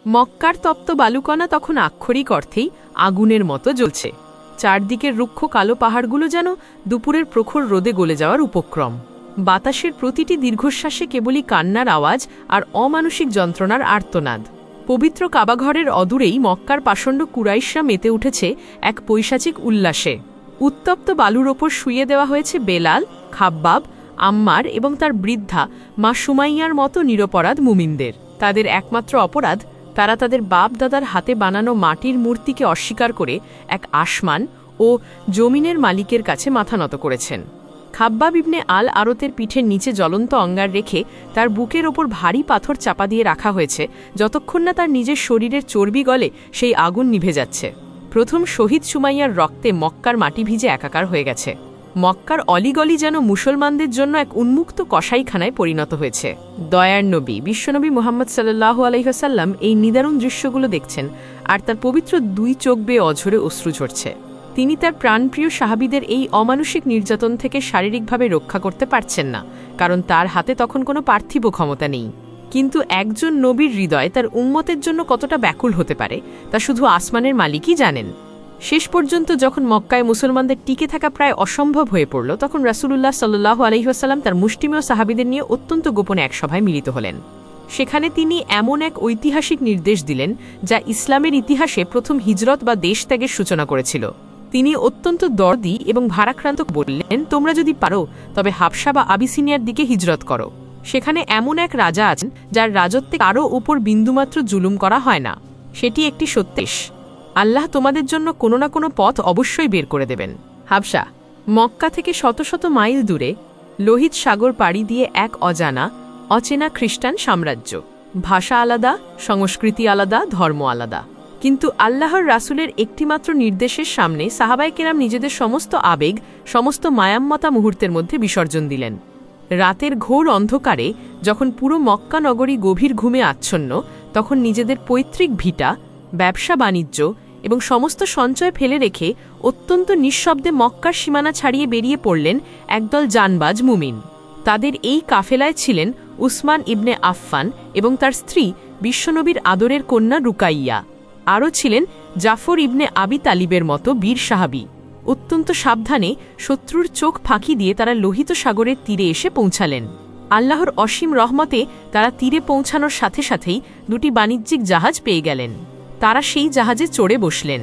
মক্কার তপ্ত বালুকণা তখন আক্ষরিক অর্থেই আগুনের মতো জ্বলছে। চারদিকের রুক্ষ কালো পাহাড়গুলো যেন দুপুরের প্রখর রোদে গলে যাওয়ার উপক্রম। বাতাসের প্রতিটি দীর্ঘশ্বাসে কেবলই কান্নার আওয়াজ আর অমানসিক যন্ত্রণার আর্তনাদ। পবিত্র কাবাঘরের অদূরেই মক্কার পাষণ্ড কুরাইশরা মেতে উঠেছে এক পৈশাচিক উল্লাসে। উত্তপ্ত বালুর ওপর শুইয়ে দেওয়া হয়েছে বেলাল, খাব্বাব, আম্মার এবং তার বৃদ্ধা মা সুমাইয়ার মতো নিরপরাধ মুমিনদের। তাদের একমাত্র অপরাধ, তারা তাদের বাপ দাদার হাতে বানানো মাটির মূর্তিকে অস্বীকার করে এক আসমান ও জমিনের মালিকের কাছে মাথা নত করেছেন। খাব্বাব ইবনে আল আরতের পিঠের নিচে জ্বলন্ত অঙ্গার রেখে তার বুকের ওপর ভারী পাথর চাপা দিয়ে রাখা হয়েছে, যতক্ষণ না তার নিজের শরীরের চর্বি গলে সেই আগুন নিভে যাচ্ছে। প্রথম শহীদ সুমাইয়ার রক্তে মক্কার মাটি ভিজে একাকার হয়ে গেছে। মক্কার অলিগলি যেন মুসলমানদের জন্য এক উন্মুক্ত কসাইখানায় পরিণত হয়েছে। দয়ার নবী বিশ্বনবী মুহাম্মদ সাল্লাল্লাহু আলাইহি ওয়াসাল্লাম এই নিদারুণ দৃশ্যগুলো দেখছেন, আর তার পবিত্র দুই চোখ বেয়ে অঝরে অশ্রু ঝরছে। তিনি তার প্রাণপ্রিয় সাহাবীদের এই অমানুষিক নির্যাতন থেকে শারীরিকভাবে রক্ষা করতে পারছেন না, কারণ তার হাতে তখন কোনো পার্থিব ক্ষমতা নেই। কিন্তু একজন নবীর হৃদয় তার উম্মতের জন্য কতটা ব্যাকুল হতে পারে তা শুধু আসমানের মালিকই জানেন। শেষ পর্যন্ত যখন মক্কায় মুসলমানদের টিকে থাকা প্রায় অসম্ভব হয়ে পড়ল, তখন রাসূলুল্লাহ সাল্লাল্লাহু আলাইহি ওয়াসাল্লাম তার মুষ্টিমেয় সাহাবীদের নিয়ে অত্যন্ত গোপনে এক সভায় মিলিত হলেন। সেখানে তিনি এমন এক ঐতিহাসিক নির্দেশ দিলেন যা ইসলামের ইতিহাসে প্রথম হিজরত বা দেশ ত্যাগের সূচনা করেছিল। তিনি অত্যন্ত দরদি এবং ভারাক্রান্ত বললেন, তোমরা যদি পারো তবে হাবশা বা আবিসিনিয়ার দিকে হিজরত করো। সেখানে এমন এক রাজা আছেন যার রাজত্বে কারো উপর বিন্দুমাত্র জুলুম করা হয় না। সেটি একটি সত্যেশ। আল্লাহ তোমাদের জন্য কোনো না কোনো পথ অবশ্যই বের করে দেবেন। হাবশা মক্কা থেকে শত শত মাইল দূরে, লোহিত সাগর পাড়ি দিয়ে এক অচেনা খ্রিস্টান সাম্রাজ্য। ভাষা আলাদা, সংস্কৃতি আলাদা, ধর্ম আলাদা। কিন্তু আল্লাহর রাসূলের একটিমাত্র নির্দেশের সামনে সাহাবায়ে কেরাম নিজেদের সমস্ত আবেগ, সমস্ত মায়াম্মতা মুহূর্তের মধ্যে বিসর্জন দিলেন। রাতের ঘোর অন্ধকারে যখন পুরো মক্কা নগরী গভীর ঘুমে আচ্ছন্ন, তখন নিজেদের পৈতৃক ভিটা, ব্যবসা বাণিজ্য এবং সমস্ত সঞ্চয় ফেলে রেখে অত্যন্ত নিঃশব্দে মক্কার সীমানা ছাড়িয়ে বেরিয়ে পড়লেন একদল জানবাজ মুমিন। তাদের এই কাফেলায় ছিলেন উসমান ইবনে আফফান এবং তার স্ত্রী বিশ্বনবীর আদরের কন্যা রুকাইয়া। আরও ছিলেন জাফর ইবনে আবি তালিবের মতো বীর সাহাবী। অত্যন্ত সাবধানে শত্রুর চোখ ফাঁকি দিয়ে তারা লোহিত সাগরের তীরে এসে পৌঁছালেন। আল্লাহর অসীম রহমতে তারা তীরে পৌঁছানোর সাথে সাথেই দুটি বাণিজ্যিক জাহাজ পেয়ে গেলেন। তারা সেই জাহাজে চড়ে বসলেন।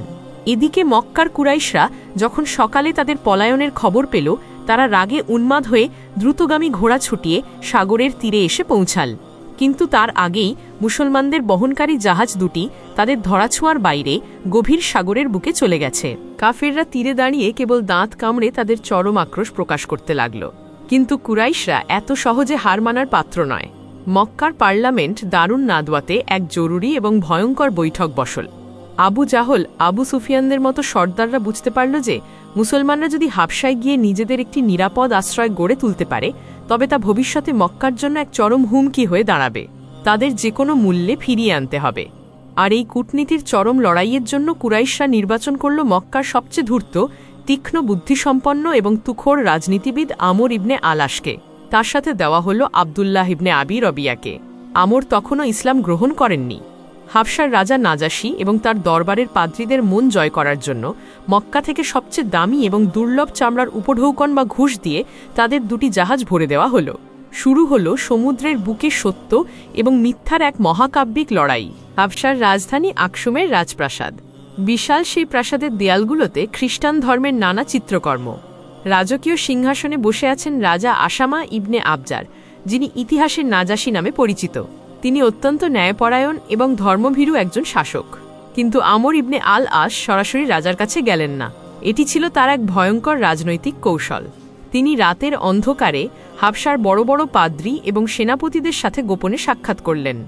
এদিকে মক্কার কুরাইশরা যখন সকালে তাদের পলায়নের খবর পেল, তারা রাগে উন্মাদ হয়ে দ্রুতগামী ঘোড়া ছুটিয়ে সাগরের তীরে এসে পৌঁছাল। কিন্তু তার আগেই মুসলমানদের বহনকারী জাহাজ দুটি তাদের ধরাছোঁয়ার বাইরে গভীর সাগরের বুকে চলে গেছে। কাফেররা তীরে দাঁড়িয়ে কেবল দাঁত কামড়ে তাদের চরম আক্রোশ প্রকাশ করতে লাগল। কিন্তু কুরাইশরা এত সহজে হার মানার পাত্র নয়। মক্কার পার্লামেন্ট দারুন নাদওয়াতে এক জরুরি এবং ভয়ঙ্কর বৈঠক বসল। আবু জাহল, আবু সুফিয়ানদের মতো সর্দাররা বুঝতে পারল যে মুসলমানরা যদি হাবশায় গিয়ে নিজেদের একটি নিরাপদ আশ্রয় গড়ে তুলতে পারে, তবে তা ভবিষ্যতে মক্কার জন্য এক চরম হুমকি হয়ে দাঁড়াবে। তাদের যে কোনো মূল্যে ফিরিয়ে আনতে হবে। আর এই কূটনীতির চরম লড়াইয়ের জন্য কুরাইশরা নির্বাচন করল মক্কার সবচেয়ে ধূর্ত, তীক্ষ্ণ বুদ্ধিসম্পন্ন এবং তুখোর রাজনীতিবিদ আমর ইবনে আলাসকে। তার সাথে দেওয়া হল আবদুল্লাহ ইবনে আবি রবিয়াকে। আমর তখনও ইসলাম গ্রহণ করেননি। হাবশার রাজা নাজাশী এবং তার দরবারের পাদ্রীদের মন জয় করার জন্য মক্কা থেকে সবচেয়ে দামি এবং দুর্লভ চামড়ার উপঢৌকন বা ঘুষ দিয়ে তাদের দুটি জাহাজ ভরে দেওয়া হল। শুরু হল সমুদ্রের বুকে সত্য এবং মিথ্যার এক মহাকাব্যিক লড়াই। হাবশার রাজধানী আকসুমের রাজপ্রাসাদ। বিশাল সেই প্রাসাদের দেয়ালগুলোতে খ্রিস্টান ধর্মের নানা চিত্রকর্ম। রাজকীয় সিংহাসনে বসে আছেন রাজা আসামা ইবনে আবজার, যিনি ইতিহাসের নাজাশী নামে পরিচিত। তিনি অত্যন্ত ন্যায়পরায়ণ এবং ধর্মভীরু একজন শাসক। কিন্তু আমর ইবনে আল আস সরাসরি রাজার কাছে গেলেন না। এটি ছিল তার এক ভয়ঙ্কর রাজনৈতিক কৌশল। তিনি রাতের অন্ধকারে হাবশার বড় বড় পাদ্রী এবং সেনাপতিদের সাথে গোপনে সাক্ষাৎ করলেন।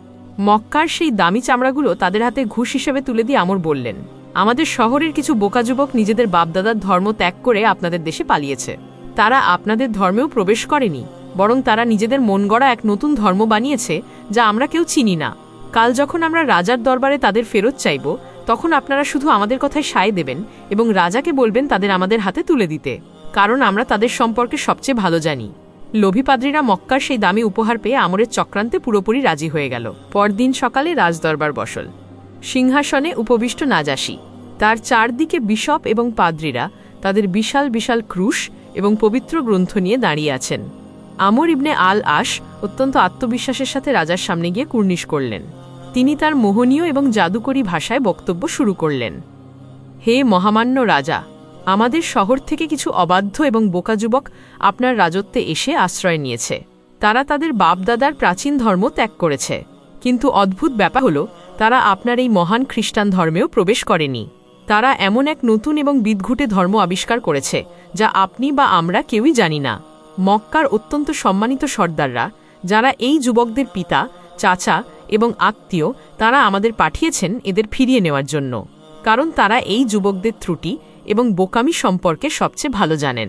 মক্কার সেই দামি চামড়াগুলো তাদের হাতে ঘুষ হিসেবে তুলে দিয়ে আমর বললেন, আমাদের শহরের কিছু বোকা যুবক নিজেদের বাপদাদার ধর্ম ত্যাগ করে আপনাদের দেশে পালিয়েছে। তারা আপনাদের ধর্মেও প্রবেশ করেনি, বরং তারা নিজেদের মন গড়া এক নতুন ধর্ম বানিয়েছে যা আমরা কেউ চিনি না। কাল যখন আমরা রাজার দরবারে তাদের ফেরত চাইব, তখন আপনারা শুধু আমাদের কথায় সায় দেবেন এবং রাজাকে বলবেন তাদের আমাদের হাতে তুলে দিতে, কারণ আমরা তাদের সম্পর্কে সবচেয়ে ভালো জানি। লোভী পাদ্রীরা মক্কার সেই দামি উপহার পেয়ে আমরের চক্রান্তে পুরোপুরি রাজি হয়ে গেল। পরদিন সকালে রাজদরবার বসল। সিংহাসনে উপবিষ্ট নাজাসী, তার চারদিকে বিশপ এবং পাদ্রীরা তাদের বিশাল বিশাল ক্রুশ এবং পবিত্র গ্রন্থ নিয়ে দাঁড়িয়ে আছেন। আমর ইবনে আল আশ অত্যন্ত আত্মবিশ্বাসের সাথে রাজার সামনে গিয়ে কুর্নিশ করলেন। তিনি তার মোহনীয় এবং জাদুকরী ভাষায় বক্তব্য শুরু করলেন। হে মহামান্য রাজা, আমাদের শহর থেকে কিছু অবাধ্য এবং বোকা যুবক আপনার রাজত্বে এসে আশ্রয় নিয়েছে। তারা তাদের বাপদাদার প্রাচীন ধর্ম ত্যাগ করেছে, কিন্তু অদ্ভুত ব্যাপার হল তারা আপনার এই মহান খ্রিস্টান ধর্মেও প্রবেশ করেনি। তারা এমন এক নতুন এবং বিদঘুটে ধর্ম আবিষ্কার করেছে যা আপনি বা আমরা কেউই জানি না। মক্কার অত্যন্ত সম্মানিত সর্দাররা, যারা এই যুবকদের পিতা, চাচা এবং আত্মীয়, তারা আমাদের পাঠিয়েছেন এদের ফিরিয়ে নেওয়ার জন্য, কারণ তারা এই যুবকদের ত্রুটি এবং বোকামি সম্পর্কে সবচেয়ে ভালো জানেন।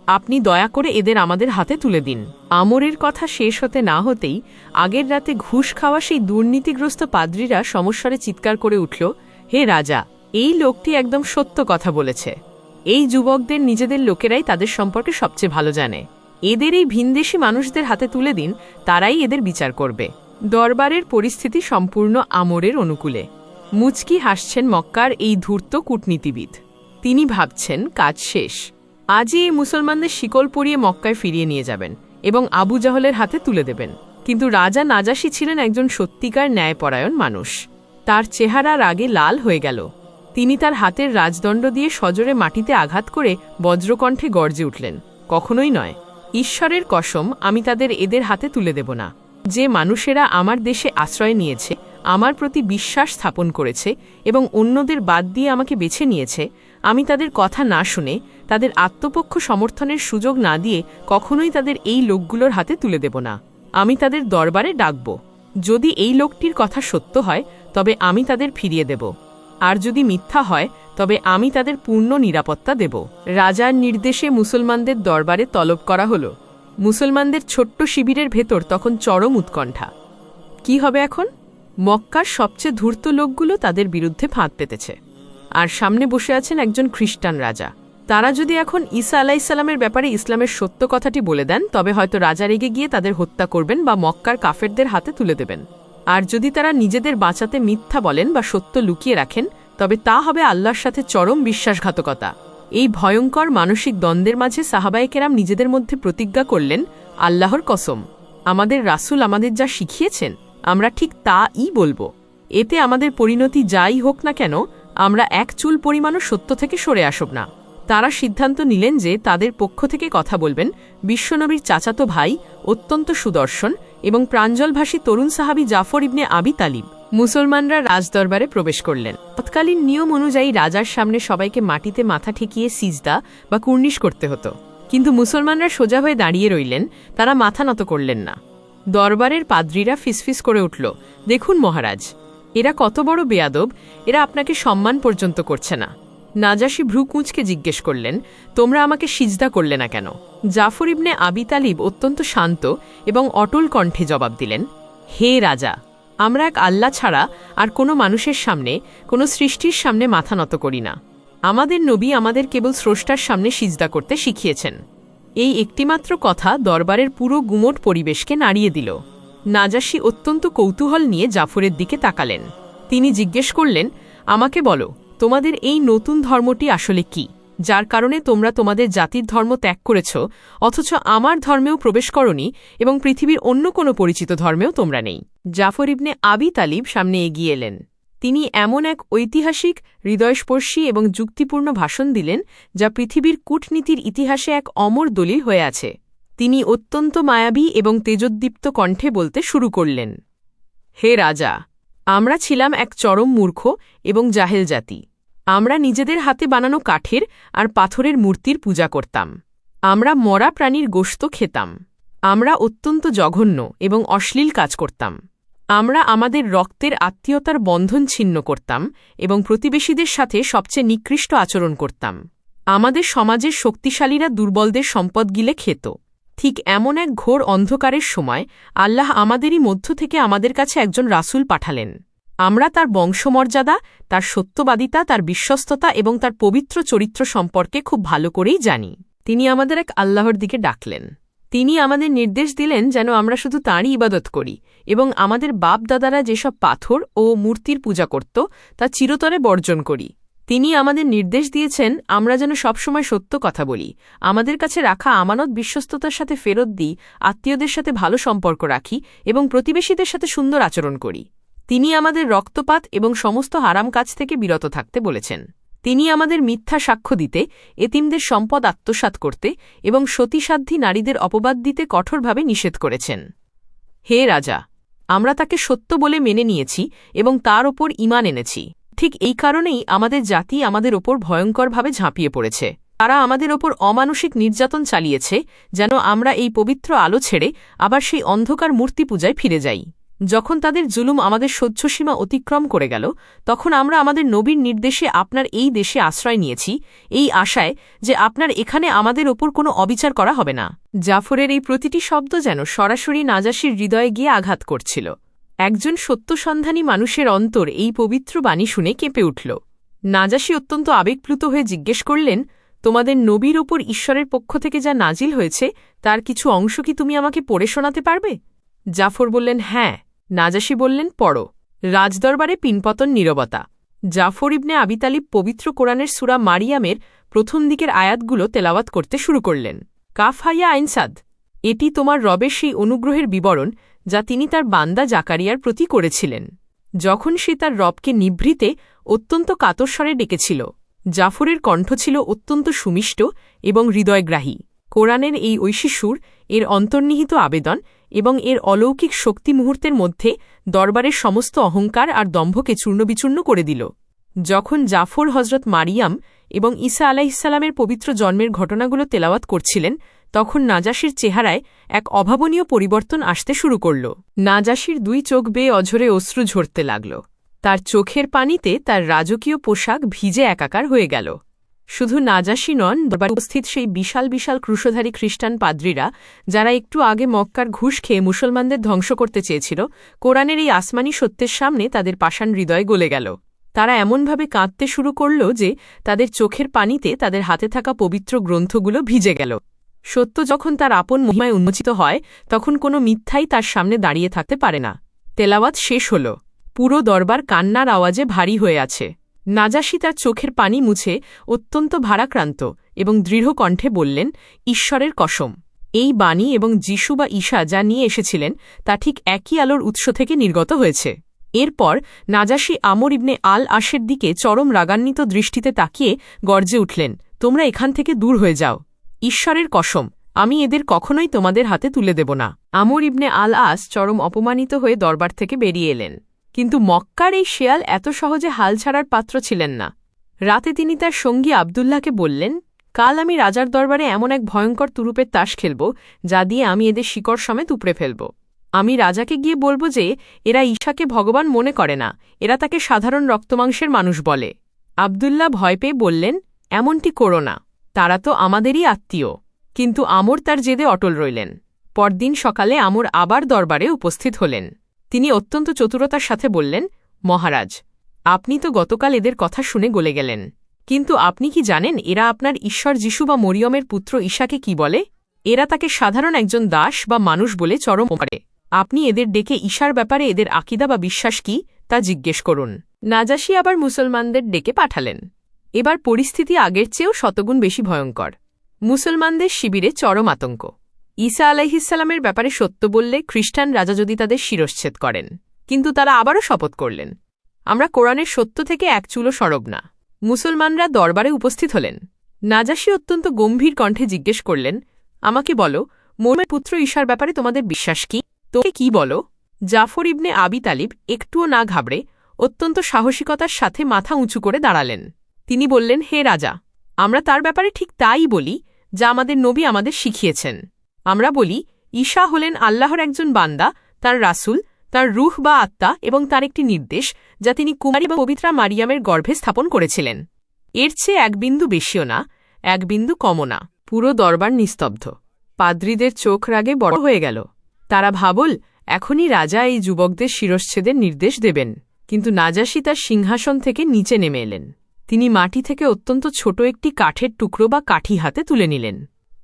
আপনি দয়া করে এদের আমাদের হাতে তুলে দিন। আমরের কথা শেষ হতে না হতেই আগের রাতে ঘুষ খাওয়া সেই দুর্নীতিগ্রস্ত পাদ্রীরা সমস্বরে চিৎকার করে উঠল, হে রাজা, এই লোকটি একদম সত্য কথা বলেছে। এই যুবকদের নিজেদের লোকেরাই তাদের সম্পর্কে সবচেয়ে ভালো জানে। এদের এই ভিনদেশী মানুষদের হাতে তুলে দিন, তারাই এদের বিচার করবে। দরবারের পরিস্থিতি সম্পূর্ণ আমরের অনুকূলে। মুচকি হাসছেন মক্কার এই ধূর্ত কূটনীতিবিদ। তিনি ভাবছেন কাজ শেষ। আজই এই মুসলমানদের শিকল পরিয়ে মক্কায় ফিরিয়ে নিয়ে যাবেন এবং আবু জাহলের হাতে তুলে দেবেন। কিন্তু রাজা নাজাসী ছিলেন একজন সত্যিকার ন্যায়পরায়ণ মানুষ। তার চেহারা রাগে লাল হয়ে গেল। তিনি তার হাতের রাজদণ্ড দিয়ে সজোরে মাটিতে আঘাত করে বজ্রকণ্ঠে গর্জে উঠলেন, কখনোই নয়। ঈশ্বরের কসম, আমি তাদের এদের হাতে তুলে দেব না। যে মানুষেরা আমার দেশে আশ্রয় নিয়েছে, আমার প্রতি বিশ্বাস স্থাপন করেছে এবং অন্যদের বাদ দিয়ে আমাকে বেছে নিয়েছে, আমি তাদের কথা না শুনে, তাদের আত্মপক্ষ সমর্থনের সুযোগ না দিয়ে কখনোই তাদের এই লোকগুলোর হাতে তুলে দেব না। আমি তাদের দরবারে ডাকব। যদি এই লোকটির কথা সত্য হয় তবে আমি তাদের ফিরিয়ে দেব, আর যদি মিথ্যা হয় তবে আমি তাদের পূর্ণ নিরাপত্তা দেব। রাজার নির্দেশে মুসলমানদের দরবারে তলব করা হল। মুসলমানদের ছোট্ট শিবিরের ভেতর তখন চরম উৎকণ্ঠা। কি হবে এখন? মক্কার সবচেয়ে ধূর্ত লোকগুলো তাদের বিরুদ্ধে ফাঁদ পেতেছে, আর সামনে বসে আছেন একজন খ্রিস্টান রাজা। তারা যদি এখন ঈসা আলাইসাল্লামের ব্যাপারে ইসলামের সত্য কথাটি বলে দেন, তবে হয়তো রাজা রেগে গিয়ে তাদের হত্যা করবেন বা মক্কার কাফেরদের হাতে তুলে দেবেন। আর যদি তারা নিজেদের বাঁচাতে মিথ্যা বলেন বা সত্য লুকিয়ে রাখেন, তবে তা হবে আল্লাহর সাথে চরম বিশ্বাসঘাতকতা। এই ভয়ঙ্কর মানসিক দ্বন্দ্বের মাঝে সাহাবায়ে কেরাম নিজেদের মধ্যে প্রতিজ্ঞা করলেন, আল্লাহর কসম, আমাদের রাসূল আমাদের যা শিখিয়েছেন আমরা ঠিক তাই বলবো। এতে আমাদের পরিণতি যাই হোক না কেন, আমরা এক চুল পরিমাণও সত্য থেকে সরে আসব না। তারা সিদ্ধান্ত নিলেন যে তাদের পক্ষ থেকে কথা বলবেন বিশ্বনবীর চাচাতো ভাই, অত্যন্ত সুদর্শন এবং প্রাঞ্জলভাষী তরুণ সাহাবী জাফর ইবনে আবি তালিব। মুসলমানরা রাজদরবারে প্রবেশ করলেন। তৎকালীন নিয়ম অনুযায়ী রাজার সামনে সবাইকে মাটিতে মাথা ঠেকিয়ে সিজদা বা কুর্নিশ করতে হতো, কিন্তু মুসলমানরা সোজা হয়ে দাঁড়িয়ে রইলেন, তারা মাথা নত করলেন না। দরবারের পাদ্রীরা ফিসফিস করে উঠল, দেখুন মহারাজ, এরা কত বড় বেয়াদব, এরা আপনাকে সম্মান পর্যন্ত করছে না। নাজাসী ভ্রু কুঁচকে জিজ্ঞেস করলেন, তোমরা আমাকে সিজদা করলে না কেন? জাফর ইবনে আবি তালিব অত্যন্ত শান্ত এবং অটল কণ্ঠে জবাব দিলেন, হে রাজা, আমরা এক আল্লাহ ছাড়া আর কোনো মানুষের সামনে, কোনো সৃষ্টির সামনে মাথা নত করি না। আমাদের নবী আমাদের কেবল স্রষ্টার সামনে সিজদা করতে শিখিয়েছেন। এই একটিমাত্র কথা দরবারের পুরো গুমোট পরিবেশকে নাড়িয়ে দিল। নাজাসী অত্যন্ত কৌতূহল নিয়ে জাফরের দিকে তাকালেন। তিনি জিজ্ঞেস করলেন, আমাকে বলো, তোমাদের এই নতুন ধর্মটি আসলে কি, যার কারণে তোমরা তোমাদের জাতির ধর্ম ত্যাগ করেছ, অথচ আমার ধর্মেও প্রবেশ করনি এবং পৃথিবীর অন্য কোনো পরিচিত ধর্মেও তোমরা নেই। জাফর ইবনে আবি তালিব সামনে এগিয়ে এলেন। তিনি এমন এক ঐতিহাসিক, হৃদয়স্পর্শী এবং যুক্তিপূর্ণ ভাষণ দিলেন যা পৃথিবীর কূটনীতির ইতিহাসে এক অমর দলিল হয়ে আছে। তিনি অত্যন্ত মায়াবী এবং তেজোদ্দীপ্ত কণ্ঠে বলতে শুরু করলেন, হে রাজা, আমরা ছিলাম এক চরম মূর্খ এবং জাহেল জাতি। আমরা নিজেদের হাতে বানানো কাঠের আর পাথরের মূর্তির পূজা করতাম। আমরা মরা প্রাণীর গোশত খেতাম। আমরা অত্যন্ত জঘন্য এবং অশ্লীল কাজ করতাম। আমরা আমাদের রক্তের আত্মীয়তার বন্ধন ছিন্ন করতাম এবং প্রতিবেশীদের সাথে সবচেয়ে নিকৃষ্ট আচরণ করতাম। আমাদের সমাজের শক্তিশালীরা দুর্বলদের সম্পদ গিলে খেত। ঠিক এমন এক ঘোর অন্ধকারের সময় আল্লাহ আমাদেরই মধ্য থেকে আমাদের কাছে একজন রাসূল পাঠালেন। আমরা তার বংশমর্যাদা, তার সত্যবাদিতা, তার বিশ্বস্ততা এবং তার পবিত্র চরিত্র সম্পর্কে খুব ভালো করেই জানি। তিনি আমাদের এক আল্লাহর দিকে ডাকলেন। তিনি আমাদের নির্দেশ দিলেন যেন আমরা শুধু তাঁরই ইবাদত করি এবং আমাদের বাপ দাদারা যেসব পাথর ও মূর্তির পূজা করত তা চিরতরে বর্জন করি। তিনি আমাদের নির্দেশ দিয়েছেন আমরা যেন সবসময় সত্য কথা বলি, আমাদের কাছে রাখা আমানত বিশ্বস্ততার সাথে ফেরত দিই, আত্মীয়দের সাথে ভালো সম্পর্ক রাখি এবং প্রতিবেশীদের সাথে সুন্দর আচরণ করি। তিনি আমাদের রক্তপাত এবং সমস্ত হারাম কাজ থেকে বিরত থাকতে বলেছেন। তিনি আমাদের মিথ্যা সাক্ষ্য দিতে, এতিমদের সম্পদ আত্মসাৎ করতে এবং সতীসাধ্যী নারীদের অপবাদ দিতে কঠোরভাবে নিষেধ করেছেন। হে রাজা, আমরা তাকে সত্য বলে মেনে নিয়েছি এবং তার ওপর ঈমান এনেছি। ঠিক এই কারণেই আমাদের জাতি আমাদের ওপর ভয়ঙ্করভাবে ঝাঁপিয়ে পড়েছে। তারা আমাদের ওপর অমানসিক নির্যাতন চালিয়েছে যেন আমরা এই পবিত্র আলো ছেড়ে আবার সেই অন্ধকার মূর্তি পূজায় ফিরে যাই। যখন তাদের জুলুম আমাদের সহ্যসীমা অতিক্রম করে গেল, তখন আমরা আমাদের নবীর নির্দেশে আপনার এই দেশে আশ্রয় নিয়েছি, এই আশায় যে আপনার এখানে আমাদের ওপর কোনো অবিচার করা হবে না। জাফরের এই প্রতিটি শব্দ যেন সরাসরি নাজাশির হৃদয়ে গিয়ে আঘাত করছিল। একজন সত্যসন্ধানী মানুষের অন্তর এই পবিত্র বাণী শুনে কেঁপে উঠল। নাজাশি অত্যন্ত আবেগপ্লুত হয়ে জিজ্ঞেস করলেন, তোমাদের নবীর ওপর ঈশ্বরের পক্ষ থেকে যা নাজিল হয়েছে তার কিছু অংশ কি তুমি আমাকে পড়ে শোনাতে পারবে? জাফর বললেন, হ্যাঁ। নাজাশি বললেন, পড়ো। রাজদরবারে পিনপতন নীরবতা। জাফর ইবনে আবি তালিব পবিত্র কোরআনের সূরা মারিয়ামের প্রথম দিকের আয়াতগুলো তেলাওয়াত করতে শুরু করলেন। কাফ হাইয়া আইন সাদ, এটি তোমার রবের সেই অনুগ্রহের বিবরণ যা তিনি তার বান্দা জাকারিয়ার প্রতি করেছিলেন, যখন সে তার রবকে নিভৃতে অত্যন্ত কাতর স্বরে ডেকেছিল। জাফরের কণ্ঠ ছিল অত্যন্ত সুমিষ্ট এবং হৃদয়গ্রাহী। কোরআনের এই ঐশী সুর, এর অন্তর্নিহিত আবেদন এবং এর অলৌকিক শক্তি মুহূর্তের মধ্যে দরবারের সমস্ত অহংকার আর দম্ভকে চূর্ণবিচূর্ণ করে দিল। যখন জাফর হজরত মারিয়াম এবং ঈসা আলাইহিসসালামের পবিত্র জন্মের ঘটনাগুলো তেলাওয়াত করছিলেন, তখন নাজাশির চেহারায় এক অভাবনীয় পরিবর্তন আসতে শুরু করল। নাজাশির দুই চোখ বেয়ে অঝরে অশ্রু ঝরতে লাগল। তার চোখের পানিতে তার রাজকীয় পোশাক ভিজে একাকার হয়ে গেল। শুধু নাজাশি নন, দরবারে উপস্থিত সেই বিশাল বিশাল ক্রুশধারী খ্রিস্টান পাদ্রীরা, যারা একটু আগে মক্কার ঘুষ খেয়ে মুসলমানদের ধ্বংস করতে চেয়েছিল, কোরআনের এই আসমানি সত্যের সামনে তাদের পাষাণ হৃদয় গলে গেল। তারা এমনভাবে কাঁদতে শুরু করল যে তাদের চোখের পানিতে তাদের হাতে থাকা পবিত্র গ্রন্থগুলো ভিজে গেল। সত্য যখন তার আপন মহিমায় উন্মোচিত হয়, তখন কোনো মিথ্যাই তার সামনে দাঁড়িয়ে থাকতে পারে না। তেলাওয়াত শেষ হল। পুরো দরবার কান্নার আওয়াজে ভারী হয়ে আছে। নাজাশি তার চোখের পানি মুছে অত্যন্ত ভারাক্রান্ত এবং দৃঢ় কণ্ঠে বললেন, ঈশ্বরের কসম, এই বাণী এবং যিশু বা ঈশা যা নিয়ে এসেছিলেন তা ঠিক একই আলোর উৎস থেকে নির্গত হয়েছে। এরপর নাজাশি আমর ইবনে আল আশের দিকে চরম রাগান্বিত দৃষ্টিতে তাকিয়ে গর্জে উঠলেন, তোমরা এখান থেকে দূর হয়ে যাও। ঈশ্বরের কসম, আমি এদের কখনোই তোমাদের হাতে তুলে দেব না। আমর ইবনে আল আস চরম অপমানিত হয়ে দরবার থেকে বেরিয়ে এলেন। কিন্তু মক্কার এই শেয়াল এত সহজে হাল ছাড়ার পাত্র ছিলেন না। রাতে তিনি তার সঙ্গী আবদুল্লাহকে বললেন, কাল আমি রাজার দরবারে এমন এক ভয়ঙ্কর তুরুপের তাস খেলব যা দিয়ে আমি এদের শিকড় সমেত উপড়ে ফেলব। আমি রাজাকে গিয়ে বলব যে এরা ঈশাকে ভগবান মনে করে না, এরা তাকে সাধারণ রক্তমাংসের মানুষ বলে। আবদুল্লাহ ভয় পেয়ে বললেন, এমনটি করো না, তারা তো আমাদেরই আত্মীয়। কিন্তু আমর তার জেদে অটল রইলেন। পরদিন সকালে আমর আবার দরবারে উপস্থিত হলেন। তিনি অত্যন্ত চতুরতার সাথে বললেন, মহারাজ, আপনি তো গতকাল এদের কথা শুনে গলে গেলেন, কিন্তু আপনি কি জানেন এরা আপনার ঈশ্বর যিশু বা মরিয়মের পুত্র ঈশাকে কি বলে? এরা তাকে সাধারণ একজন দাস বা মানুষ বলে চরম করে। আপনি এদের ডেকে ঈশার ব্যাপারে এদের আকিদা বা বিশ্বাস কি তা জিজ্ঞেস করুন। নাজাশি আবার মুসলমানদের ডেকে পাঠালেন। এবার পরিস্থিতি আগের চেয়েও শতগুণ বেশি ভয়ঙ্কর। মুসলমানদের শিবিরে চরম আতঙ্ক। ঈসা আলাইহিসসালামের ব্যাপারে সত্য বললে খ্রিস্টান রাজা যদি তাদের শিরশ্ছেদ করেন। কিন্তু তারা আবারও শপথ করলেন, আমরা কোরআনের সত্য থেকে এক চুলো সরব না। মুসলমানরা দরবারে উপস্থিত হলেন। নাজাশি অত্যন্ত গম্ভীর কণ্ঠে জিজ্ঞেস করলেন, আমাকে বলো, মরিয়মের পুত্র ঈশার ব্যাপারে তোমাদের বিশ্বাস কি? তোকে কি বলো? জাফর ইবনে আবি তালিব একটুও না ঘাবড়ে অত্যন্ত সাহসিকতার সাথে মাথা উঁচু করে দাঁড়ালেন। তিনি বললেন, হে রাজা, আমরা তার ব্যাপারে ঠিক তাই বলি যা আমাদের নবী আমাদের শিখিয়েছেন। আমরা বলি, ঈশা হলেন আল্লাহর একজন বান্দা, তার রাসূল, তার রূহ বা আত্মা এবং তার একটি নির্দেশ যা তিনি কুমারী বা পবিত্রা মারিয়ামের গর্ভে স্থাপন করেছিলেন। এর চেয়ে এক বিন্দু বেশিও না, এক বিন্দু কমও না। পুরো দরবার নিস্তব্ধ। পাদ্রীদের চোখ রাগে বড় হয়ে গেল। তারা ভাবল, এখনই রাজা এই যুবকদের শিরশ্ছেদের নির্দেশ দেবেন। কিন্তু নাজাশি তার সিংহাসন থেকে নিচে নেমে এলেন। তিনি মাটি থেকে অত্যন্ত ছোট একটি কাঠের টুকরো বা কাঠি হাতে তুলে নিলেন।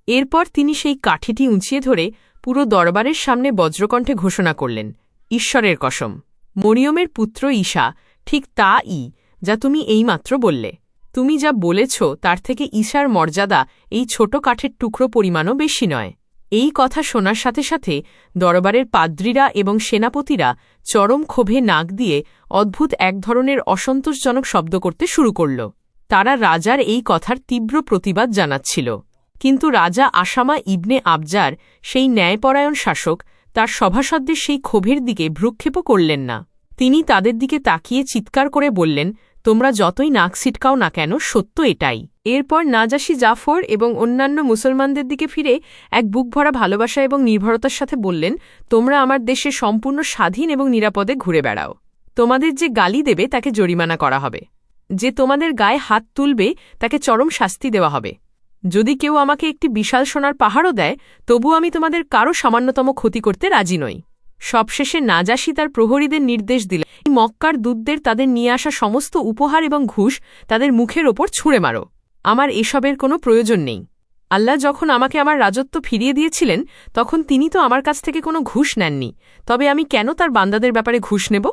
এরপর তিনি সেই কাঠিটি উঁচিয়ে ধরে পুরো দরবারের সামনে বজ্রকণ্ঠে ঘোষণা করলেন, ঈশ্বরের কসম, মরিয়মের পুত্র ঈসা ঠিক তা-ই যা তুমি এইমাত্র বললে। তুমি যা বলেছ তার থেকে ঈসার মর্যাদা এই ছোট কাঠের টুকরো পরিমাণও বেশি নয়। এই কথা শোনার সাথে সাথে দরবারের পাদ্রীরা এবং সেনাপতিরা চরম ক্ষোভে নাক দিয়ে অদ্ভুত এক ধরনের অসন্তোষজনক শব্দ করতে শুরু করল। তারা রাজার এই কথার তীব্র প্রতিবাদ জানাচ্ছিল। কিন্তু রাজা আসামা ইবনে আবজার, সেই ন্যায়পরায়ণ শাসক, তার সভাসদদের সেই ক্ষোভের দিকে ভ্রুক্ষেপও করলেন না। তিনি তাদের দিকে তাকিয়ে চিৎকার করে বললেন, তোমরা যতই নাক ছিটকাও না কেন, সত্য এটাই। এরপর নাজাশী জাফর এবং অন্যান্য মুসলমানদের দিকে ফিরে এক বুকভরা ভালোবাসা এবং নির্ভরতার সাথে বললেন, তোমরা আমার দেশে সম্পূর্ণ স্বাধীন এবং নিরাপদে ঘুরে বেড়াও। তোমাদের যে গালি দেবে তাকে জরিমানা করা হবে, যে তোমাদের গায়ে হাত তুলবে তাকে চরম শাস্তি দেওয়া হবে। যদি কেউ আমাকে একটি বিশাল সোনার পাহাড়ও দেয়, তবু আমি তোমাদের কারো সামান্যতম ক্ষতি করতে রাজি নই। সবশেষে নাজাশী তার প্রহরীদের নির্দেশ দিলেন, মক্কার দূতদের তাদের নিয়ে আসা সমস্ত উপহার এবং ঘুষ তাদের মুখের ওপর ছুঁড়ে মারো। আমার এসবের কোনো প্রয়োজন নেই। আল্লাহ যখন আমাকে আমার রাজত্ব ফিরিয়ে দিয়েছিলেন, তখন তিনি তো আমার কাছ থেকে কোনো ঘুষ নেননি, তবে আমি কেন তার বান্দাদের ব্যাপারে ঘুষ নেব?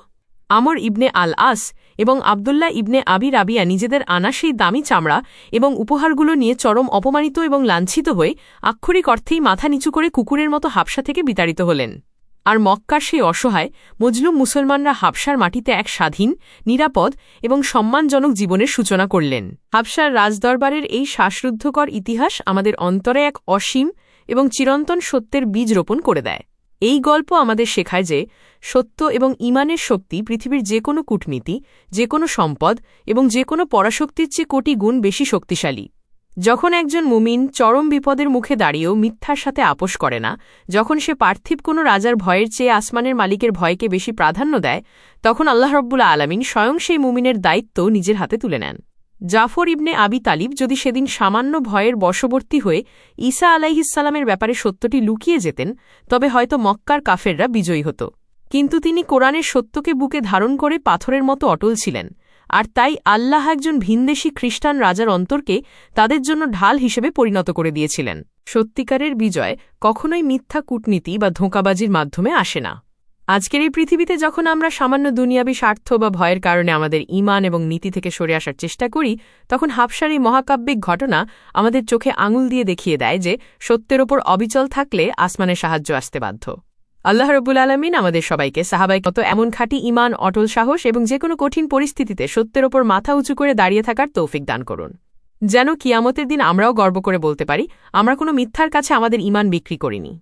আমর ইবনে আল আস এবং আবদুল্লাহ ইবনে আবি রাবিয়া নিজেদের আনা সেই দামি চামড়া এবং উপহারগুলো নিয়ে চরম অপমানিত এবং লাঞ্ছিত হয়ে আক্ষরিক অর্থেই মাথা নিচু করে কুকুরের মতো হাবশা থেকে বিতাড়িত হলেন। আর মক্কার সেই অসহায় মজলুম মুসলমানরা হাবশার মাটিতে এক স্বাধীন, নিরাপদ এবং সম্মানজনক জীবনের সূচনা করলেন। হাবশার রাজদরবারের এই শ্বাসরুদ্ধকর ইতিহাস আমাদের অন্তরে এক অসীম এবং চিরন্তন সত্যের বীজ রোপণ করে দেয়। এই গল্প আমাদের শেখায় যে সত্য এবং ঈমানের শক্তি পৃথিবীর যে কোনো কূটনীতি, যে কোনো সম্পদ এবং যে কোনো পরাশক্তির চেয়ে কোটি গুণ বেশি শক্তিশালী। যখন একজন মুমিন চরম বিপদের মুখে দাঁড়িয়েও মিথ্যার সাথে আপোষ করে না, যখন সে পার্থিব কোনো রাজার ভয়ের চেয়ে আসমানের মালিকের ভয়কে বেশি প্রাধান্য দেয়, তখন আল্লাহ রব্বুল আলামিন স্বয়ং সেই মুমিনের দায়িত্ব নিজের হাতে তুলে নেন। জাফর ইবনে আবি তালিব যদি সেদিন সামান্য ভয়ের বশবর্তী হয়ে ঈসা আলাইহিসসালামের ব্যাপারে সত্যটি লুকিয়ে যেতেন, তবে হয়তো মক্কার কাফেররা বিজয়ী হতো। কিন্তু তিনি কোরআনের সত্যকে বুকে ধারণ করে পাথরের মতো অটল ছিলেন, আর তাই আল্লাহ একজন ভিনদেশী খ্রিস্টান রাজার অন্তরকে তাদের জন্য ঢাল হিসেবে পরিণত করে দিয়েছিলেন। সত্যিকারের বিজয় কখনোই মিথ্যা কূটনীতি বা ধোঁকাবাজির মাধ্যমে আসে না। আজকের এই পৃথিবীতে যখন আমরা সামান্য দুনিয়াবী স্বার্থ বা ভয়ের কারণে আমাদের ঈমান এবং নীতি থেকে সরে আসার চেষ্টা করি, তখন হাবশার এই মহাকাব্যিক ঘটনা আমাদের চোখে আঙুল দিয়ে দেখিয়ে দেয় যে সত্যের ওপর অবিচল থাকলে আসমানের সাহায্য আসতে বাধ্য। আল্লাহ রব্বুল আলামিন আমাদের সবাইকে সাহাবায়ে মতো এমন খাঁটি ঈমান, অটল সাহস এবং যে কোনো কঠিন পরিস্থিতিতে সত্যের ওপর মাথা উঁচু করে দাঁড়িয়ে থাকার তৌফিক দান করুন, যেন কিয়ামতের দিন আমরাও গর্ব করে বলতে পারি, আমরা কোনো মিথ্যার কাছে আমাদের ঈমান বিক্রি করিনি।